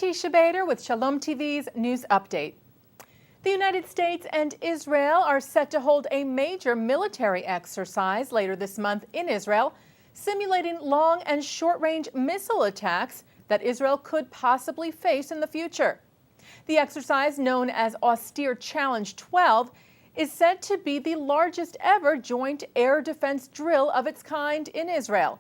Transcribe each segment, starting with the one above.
Teisha Bader with Shalom TV's News Update. The United States and Israel are set to hold a major military exercise later this month in Israel, simulating long and short-range missile attacks that Israel could possibly face in the future. The exercise, known as Austere Challenge 12, is said to be the largest ever joint air defense drill of its kind in Israel.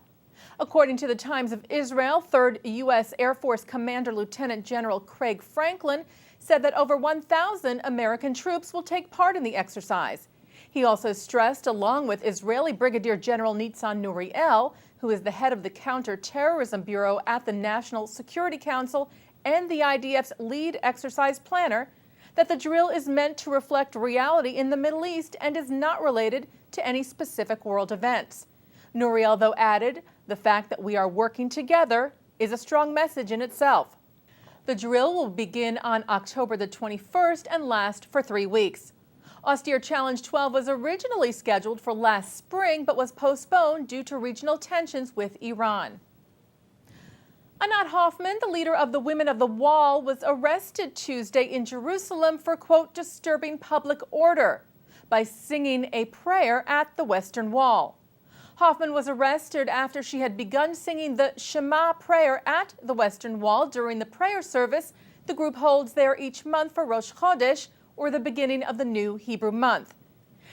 According to the Times of Israel, 3rd U.S. Air Force Commander Lieutenant General Craig Franklin said that over 1,000 American troops will take part in the exercise. He also stressed, along with Israeli Brigadier General Nitzan Nuriel, who is the head of the Counterterrorism Bureau at the National Security Council and the IDF's lead exercise planner, that the drill is meant to reflect reality in the Middle East and is not related to any specific world events. Nuriel, though, added, "The fact that we are working together is a strong message in itself." The drill will begin on October the 21st and last for 3 weeks. Austere Challenge 12 was originally scheduled for last spring but was postponed due to regional tensions with Iran. Anat Hoffman, the leader of the Women of the Wall, was arrested Tuesday in Jerusalem for, quote, disturbing public order by singing a prayer at the Western Wall. Hoffman was arrested after she had begun singing the Shema prayer at the Western Wall during the prayer service the group holds there each month for Rosh Chodesh, or the beginning of the new Hebrew month.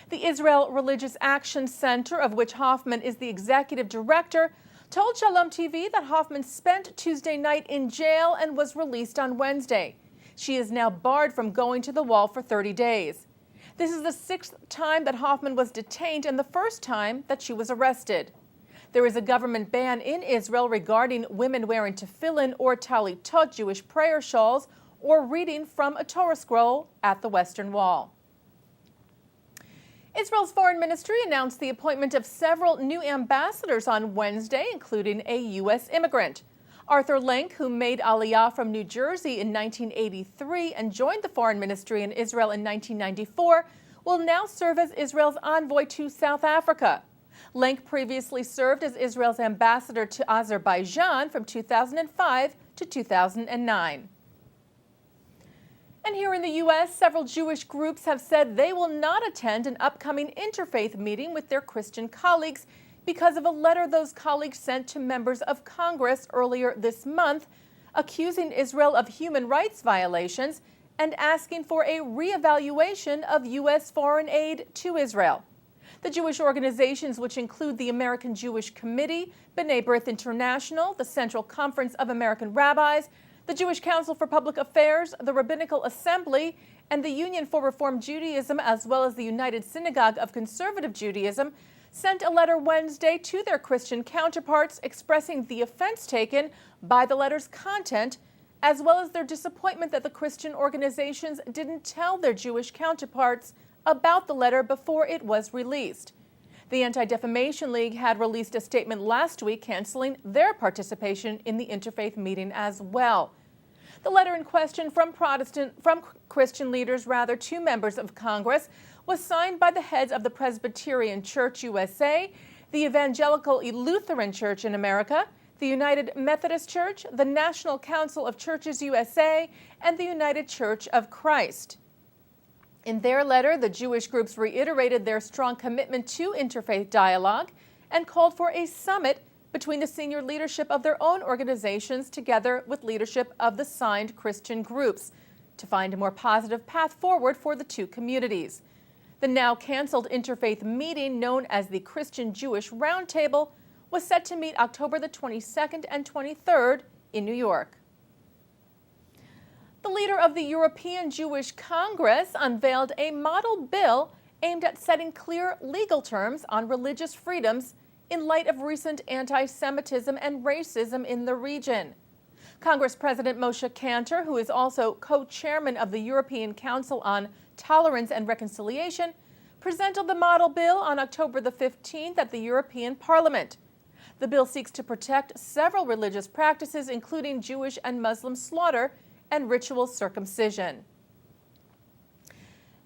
The Israel Religious Action Center, of which Hoffman is the executive director, told Shalom TV that Hoffman spent Tuesday night in jail and was released on Wednesday. She is now barred from going to the wall for 30 days. This is the 6th time that Hoffman was detained and the first time that she was arrested. There is a government ban in Israel regarding women wearing tefillin or talitot, Jewish prayer shawls, or reading from a Torah scroll at the Western Wall. Israel's foreign ministry announced the appointment of several new ambassadors on Wednesday, including a U.S. immigrant. Arthur Lenk, who made Aliyah from New Jersey in 1983 and joined the foreign ministry in Israel in 1994, will now serve as Israel's envoy to South Africa. Lenk previously served as Israel's ambassador to Azerbaijan from 2005 to 2009. And here in the U.S., several Jewish groups have said they will not attend an upcoming interfaith meeting with their Christian colleagues because of a letter those colleagues sent to members of Congress earlier this month, accusing Israel of human rights violations and asking for a reevaluation of U.S. foreign aid to Israel. The Jewish organizations, which include the American Jewish Committee, B'nai B'rith International, the Central Conference of American Rabbis, the Jewish Council for Public Affairs, the Rabbinical Assembly, and the Union for Reform Judaism, as well as the United Synagogue of Conservative Judaism, sent a letter Wednesday to their Christian counterparts expressing the offense taken by the letter's content, as well as their disappointment that the Christian organizations didn't tell their Jewish counterparts about the letter before it was released. The Anti-Defamation League had released a statement last week canceling their participation in the interfaith meeting as well. The letter in question from Christian leaders, to members of Congress, was signed by the heads of the Presbyterian Church USA, the Evangelical Lutheran Church in America, the United Methodist Church, the National Council of Churches USA, and the United Church of Christ. In their letter, the Jewish groups reiterated their strong commitment to interfaith dialogue and called for a summit between the senior leadership of their own organizations together with leadership of the signed Christian groups to find a more positive path forward for the two communities. The now canceled interfaith meeting, known as the Christian-Jewish Roundtable, was set to meet October the 22nd and 23rd in New York. The leader of the European Jewish Congress unveiled a model bill aimed at setting clear legal terms on religious freedoms in light of recent anti-Semitism and racism in the region. Congress President Moshe Kantor, who is also co-chairman of the European Council on Tolerance and Reconciliation, presented the model bill on October the 15th at the European Parliament. The bill seeks to protect several religious practices, including Jewish and Muslim slaughter and ritual circumcision.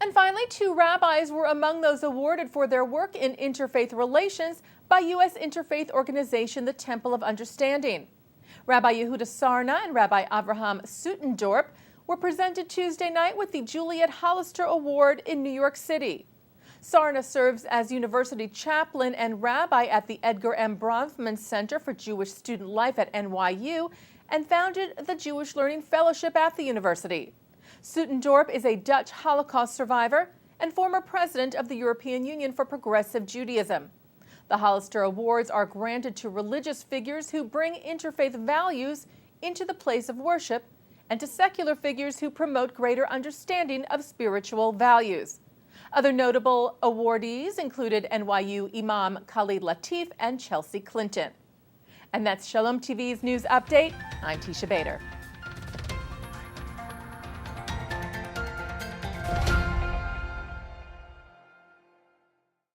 And finally, 2 rabbis were among those awarded for their work in interfaith relations by U.S. interfaith organization, the Temple of Understanding. Rabbi Yehuda Sarna and Rabbi Avraham Sutendorp were presented Tuesday night with the Juliet Hollister Award in New York City. Sarna serves as university chaplain and rabbi at the Edgar M. Bronfman Center for Jewish Student Life at NYU and founded the Jewish Learning Fellowship at the university. Sutendorp is a Dutch Holocaust survivor and former president of the European Union for Progressive Judaism. The Hollister Awards are granted to religious figures who bring interfaith values into the place of worship and to secular figures who promote greater understanding of spiritual values. Other notable awardees included NYU Imam Khalid Latif and Chelsea Clinton. And that's Shalom TV's news update. I'm Teisha Bader.